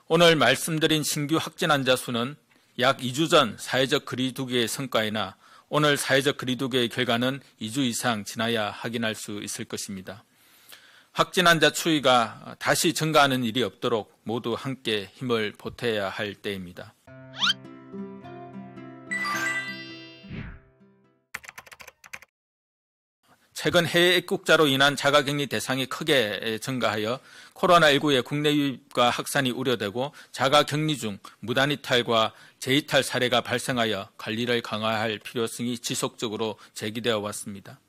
오늘 말씀드린 신규 확진 환자 수는 약 2주 전 사회적 거리두기의 성과이나 오늘 사회적 거리두기의 결과는 2주 이상 지나야 확인할 수 있을 것입니다. 확진 환자 추이가 다시 증가하는 일이 없도록 모두 함께 힘을 보태야 할 때입니다. 최근 해외 입국자로 인한 자가격리 대상이 크게 증가하여 코로나19의 국내 유입과 확산이 우려되고 자가격리 중 무단이탈과 재이탈 사례가 발생하여 관리를 강화할 필요성이 지속적으로 제기되어 왔습니다.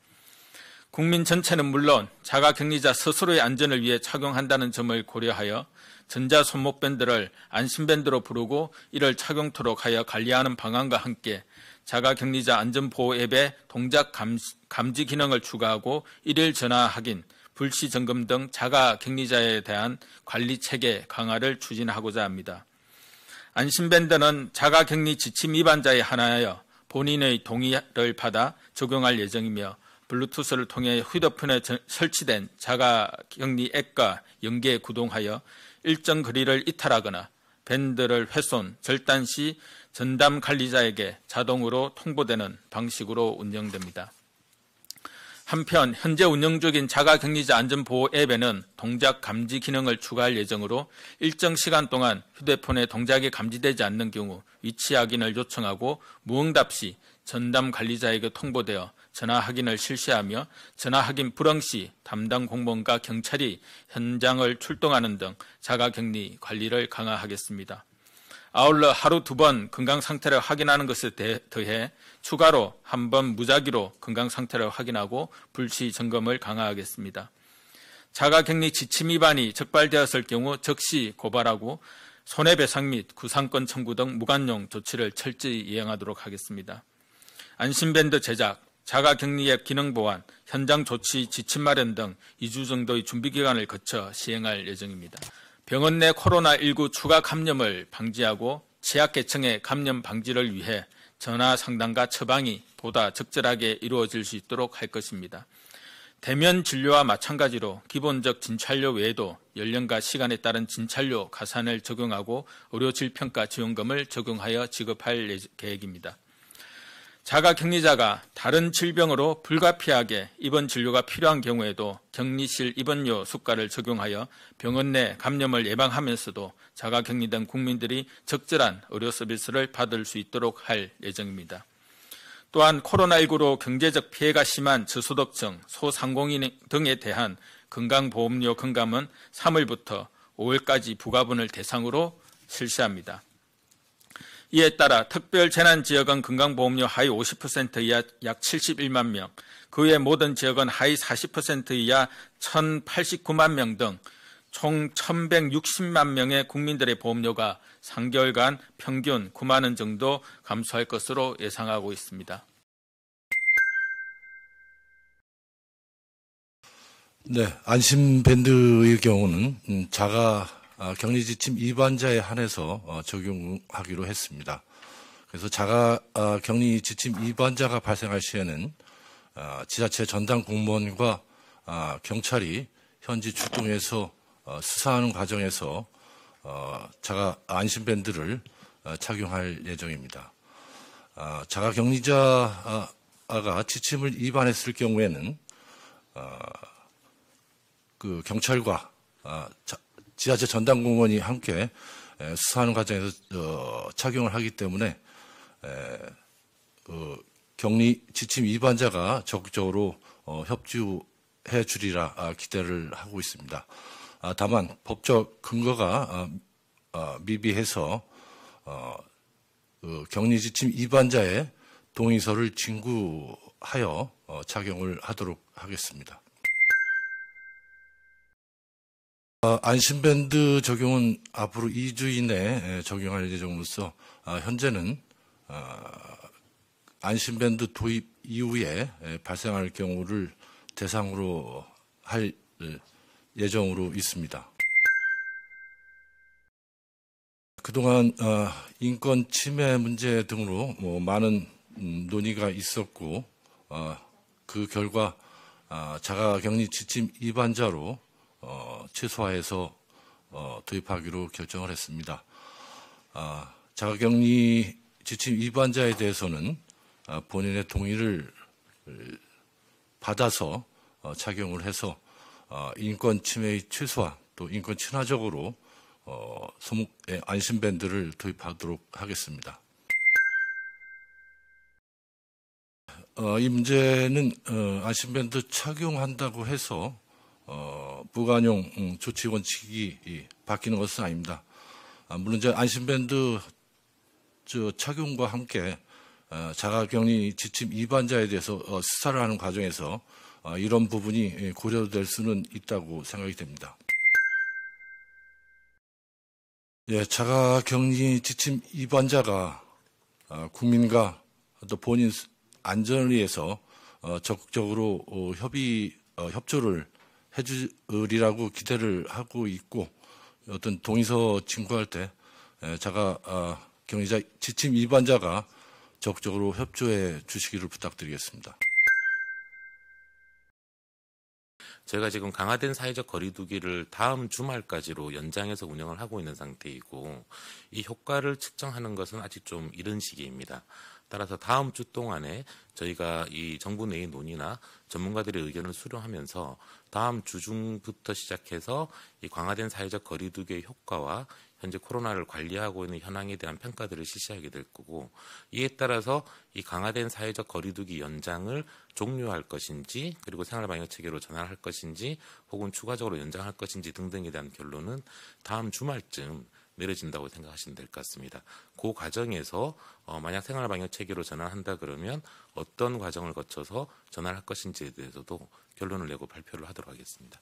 국민 전체는 물론 자가격리자 스스로의 안전을 위해 착용한다는 점을 고려하여 전자손목밴드를 안심밴드로 부르고 이를 착용토록 하여 관리하는 방안과 함께 자가격리자 안전보호 앱에 동작 감지 기능을 추가하고 일일 전화 확인, 불시 점검 등 자가격리자에 대한 관리 체계 강화를 추진하고자 합니다. 안심밴드는 자가격리 지침 위반자에 한하여 본인의 동의를 받아 적용할 예정이며 블루투스를 통해 휴대폰에 설치된 자가격리 앱과 연계 구동하여 일정 거리를 이탈하거나 밴드를 훼손, 절단 시 전담 관리자에게 자동으로 통보되는 방식으로 운영됩니다. 한편 현재 운영 중인 자가격리자 안전보호 앱에는 동작 감지 기능을 추가할 예정으로 일정 시간 동안 휴대폰에 동작이 감지되지 않는 경우 위치 확인을 요청하고 무응답 시 전담 관리자에게 통보되어 전화 확인을 실시하며 전화 확인 불응 시 담당 공무원과 경찰이 현장을 출동하는 등 자가격리 관리를 강화하겠습니다. 아울러 하루 2번 건강 상태를 확인하는 것에 더해 추가로 1번 무작위로 건강 상태를 확인하고 불시 점검을 강화하겠습니다. 자가격리 지침 위반이 적발되었을 경우 즉시 고발하고 손해배상 및 구상권 청구 등 무관용 조치를 철저히 이행하도록 하겠습니다. 안심밴드 제작, 자가격리 앱 기능 보완, 현장 조치 지침 마련 등 2주 정도의 준비 기간을 거쳐 시행할 예정입니다. 병원 내 코로나19 추가 감염을 방지하고 취약계층의 감염 방지를 위해 전화 상담과 처방이 보다 적절하게 이루어질 수 있도록 할 것입니다. 대면 진료와 마찬가지로 기본적 진찰료 외에도 연령과 시간에 따른 진찰료 가산을 적용하고 의료질평가 지원금을 적용하여 지급할 계획입니다. 자가격리자가 다른 질병으로 불가피하게 입원 진료가 필요한 경우에도 격리실 입원료 수가를 적용하여 병원 내 감염을 예방하면서도 자가격리된 국민들이 적절한 의료 서비스를 받을 수 있도록 할 예정입니다. 또한 코로나19로 경제적 피해가 심한 저소득층, 소상공인 등에 대한 건강보험료 경감은 3월부터 5월까지 부과분을 대상으로 실시합니다. 이에 따라 특별재난지역은 건강보험료 하위 50% 이하 약 71만 명, 그 외 모든 지역은 하위 40% 이하 1,089만 명 등 총 1,160만 명의 국민들의 보험료가 3개월간 평균 9만 원 정도 감소할 것으로 예상하고 있습니다. 네, 안심밴드의 경우는 자가격리지침 위반자에 한해서 적용하기로 했습니다. 그래서 자가격리지침 위반자가 발생할 시에는 지자체 전담 공무원과 경찰이 현지 출동해서 수사하는 과정에서 안심밴드를 착용할 예정입니다. 자가격리자가 지침을 위반했을 경우에는 그 경찰과 지자체 전담 공무원이 함께 수사하는 과정에서 착용을 하기 때문에 격리 지침 위반자가 적극적으로 협조해 주리라 기대를 하고 있습니다. 다만 법적 근거가 미비해서 격리 지침 위반자의 동의서를 진구하여 착용을 하도록 하겠습니다. 안심밴드 적용은 앞으로 2주 이내에 적용할 예정으로서 현재는 안심밴드 도입 이후에 발생할 경우를 대상으로 할 예정으로 있습니다. 그동안 인권 침해 문제 등으로 많은 논의가 있었고 그 결과 자가격리 지침 위반자로 최소화해서 도입하기로 결정을 했습니다. 자가격리 지침 위반자에 대해서는 본인의 동의를 받아서 착용을 해서 인권 침해의 최소화 또 인권 친화적으로 소목의 안심밴드를 도입하도록 하겠습니다. 이 문제는 안심밴드 착용한다고 해서 부관용 조치 원칙이 바뀌는 것은 아닙니다. 물론 이제 안심밴드 착용과 함께 자가격리 지침 위반자에 대해서 수사를 하는 과정에서 이런 부분이 고려될 수는 있다고 생각이 됩니다. 예, 자가격리 지침 위반자가 국민과 또 본인 안전을 위해서 적극적으로 협조를 해주리라고 기대를 하고 있고 어떤 동의서 진구할 때 자가격리자 지침 위반자가 적극적으로 협조해 주시기를 부탁드리겠습니다. 저희가 지금 강화된 사회적 거리두기를 다음 주말까지로 연장해서 운영을 하고 있는 상태이고 이 효과를 측정하는 것은 아직 좀 이른 시기입니다. 따라서 다음 주 동안에 저희가 이 정부 내의 논의나 전문가들의 의견을 수렴하면서 다음 주 중부터 시작해서 이 강화된 사회적 거리두기의 효과와 현재 코로나를 관리하고 있는 현황에 대한 평가들을 실시하게 될 거고 이에 따라서 이 강화된 사회적 거리두기 연장을 종료할 것인지 그리고 생활방역 체계로 전환할 것인지 혹은 추가적으로 연장할 것인지 등등에 대한 결론은 다음 주말쯤 내려진다고 생각하시면 될 것 같습니다. 그 과정에서 만약 생활방역 체계로 전환한다 그러면 어떤 과정을 거쳐서 전환할 것인지에 대해서도 결론을 내고 발표를 하도록 하겠습니다.